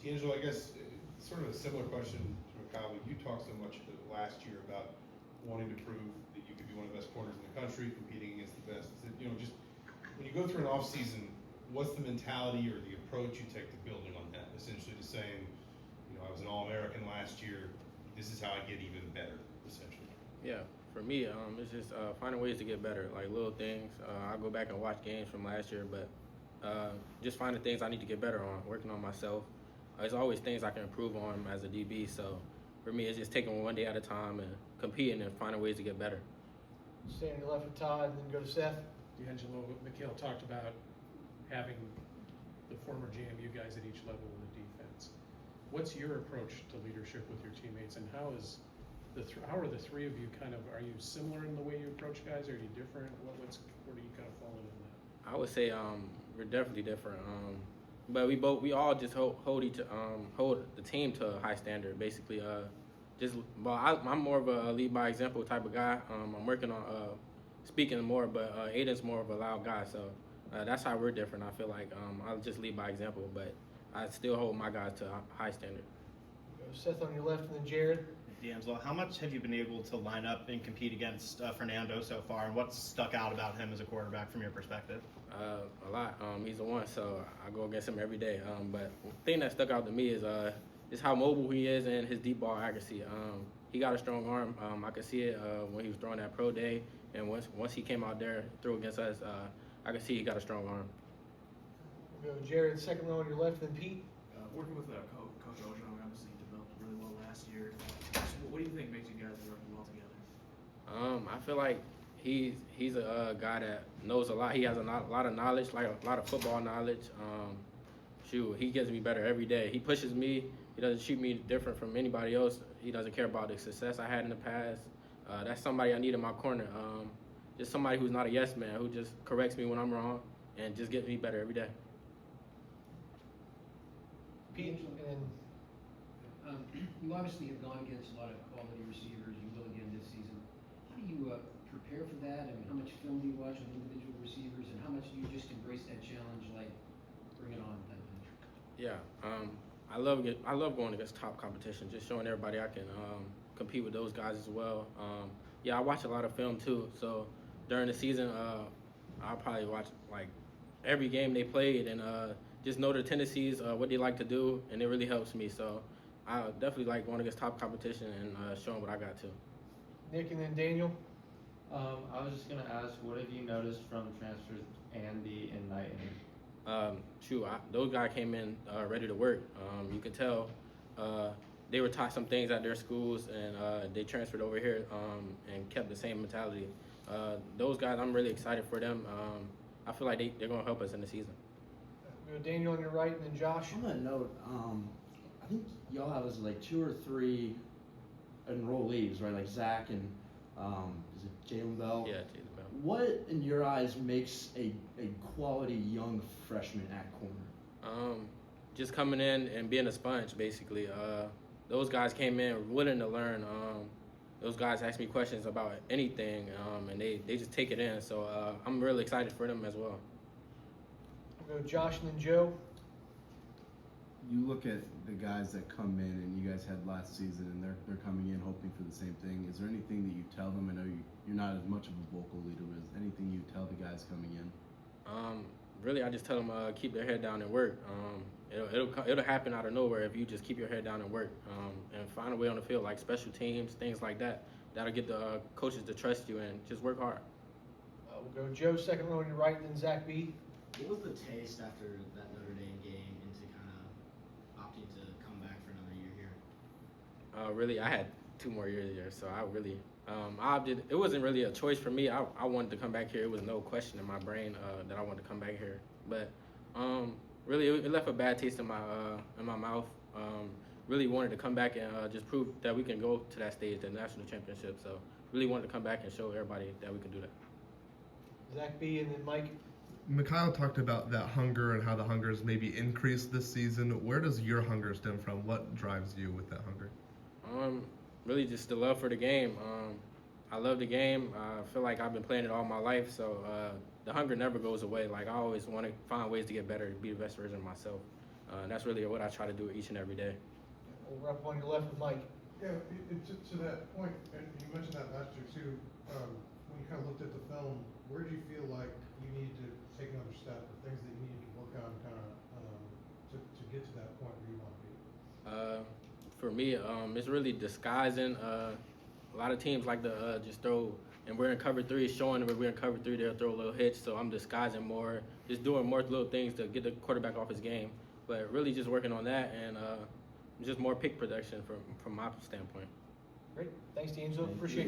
D'Angelo, I guess sort of a similar question to McCall. You talked so much last year about wanting to prove that you could be one of the best corners in the country, competing against the best. Is it, just when you go through an off season, what's the mentality or the approach you take to building on that? Essentially, to saying, I was an All-American last year. This is how I get even better. Essentially. Yeah, for me, it's just finding ways to get better, like little things. I go back and watch games from last year, but just finding things I need to get better on, working on myself. There's always things I can improve on as a DB. So for me, it's just taking one day at a time and competing and finding ways to get better. Stay on your left with Todd, and then go to Seth. D'Angelo, Mikhail talked about having the former JMU guys at each level of the defense. What's your approach to leadership with your teammates, and how are the three of you are you similar in the way you approach guys? Are you different? Where do you kind of fall in that? I would say we're definitely different, but we all just hold the team to a high standard. Basically, I'm more of a lead by example type of guy. I'm working on speaking more, but Aiden's more of a loud guy, so that's how we're different. I feel like I'll just lead by example, but I still hold my guys to a high standard. Go Seth on your left, and then Jared. D'Angelo, how much have you been able to line up and compete against Fernando so far, and what's stuck out about him as a quarterback from your perspective? A lot. He's the one, so I go against him every day. But the thing that stuck out to me is how mobile he is and his deep ball accuracy. He got a strong arm. I could see it when he was throwing that pro day, and once he came out there threw against us, I could see he got a strong arm. We'll go Jared, second row on your left, then Pete. Working with Coach Ojong, obviously he developed really well last year. So what do you think makes you guys work well together? I feel like he's a guy that knows a lot. He has a lot of knowledge, like a lot of football knowledge. He gets me better every day. He pushes me. He doesn't treat me different from anybody else. He doesn't care about the success I had in the past. That's somebody I need in my corner. Just somebody who's not a yes man, who just corrects me when I'm wrong and just gets me better every day. Pete, and you obviously have gone against a lot of quality receivers. You will again this season. How do you prepare for that? I mean, how much film do you watch on individual receivers, and how much do you just embrace that challenge, like bring it on type thing? Yeah, I love going against top competition. Just showing everybody I can compete with those guys as well. I watch a lot of film too. So during the season, I'll probably watch like every game they played and just know their tendencies, what they like to do, and it really helps me. So I definitely like going against top competition and showing what I got too. Nick, and then Daniel. I was just gonna ask, what have you noticed from transfers Andy and Knighton? Those guys came in ready to work. You could tell they were taught some things at their schools, and they transferred over here and kept the same mentality. Those guys, I'm really excited for them. I feel like they're going to help us in the season. We'll go Daniel on your right, and then Josh. On that note, I think y'all have like 2 or 3 enrollees, right? Like Zach and is it Jalen Bell? Yeah, Jalen Bell. What, in your eyes, makes a quality young freshman at corner? Just coming in and being a sponge, basically. Those guys came in willing to learn. Those guys ask me questions about anything, and they just take it in. So I'm really excited for them as well. We'll go Josh and then Joe. You look at the guys that come in, and you guys had last season, and they're coming in hoping for the same thing. Is there anything that you tell them? I know you're not as much of a vocal leader, but is there anything you tell the guys coming in? Really, I just tell them keep their head down and work. It'll happen out of nowhere if you just keep your head down and work and find a way on the field, like special teams, things like that. That'll get the coaches to trust you and just work hard. We'll go Joe, second row on your right, then Zach B. What was the taste after that Notre Dame game into kind of opting to come back for another year here? Really, I had 2 more years here, so I really opted. It wasn't really a choice for me. I wanted to come back here. It was no question in my brain that I wanted to come back here. But really, it left a bad taste in my mouth. Really wanted to come back and just prove that we can go to that stage, the national championship. So really wanted to come back and show everybody that we can do that. Zach B. and then Mike. Mikhail talked about that hunger and how the hunger's maybe increased this season. Where does your hunger stem from? What drives you with that hunger? Really just the love for the game. I love the game. I feel like I've been playing it all my life, so the hunger never goes away. Like I always want to find ways to get better, to be the best version of myself. That's really what I try to do each and every day. We'll wrap up on your left with Mike. Yeah, to that point, and you mentioned that last year too, when you kind of looked at the film, where did you feel like you needed to take another step, or things that you needed to work on kind of to get to that point where you want to be? For me, it's really disguising. A lot of teams like to just throw, and we're in cover 3, showing that we're in cover 3, they'll throw a little hitch, so I'm disguising more, just doing more little things to get the quarterback off his game. But really just working on that and just more pick production from my standpoint. Great. Thanks, D'Angelo. Appreciate it.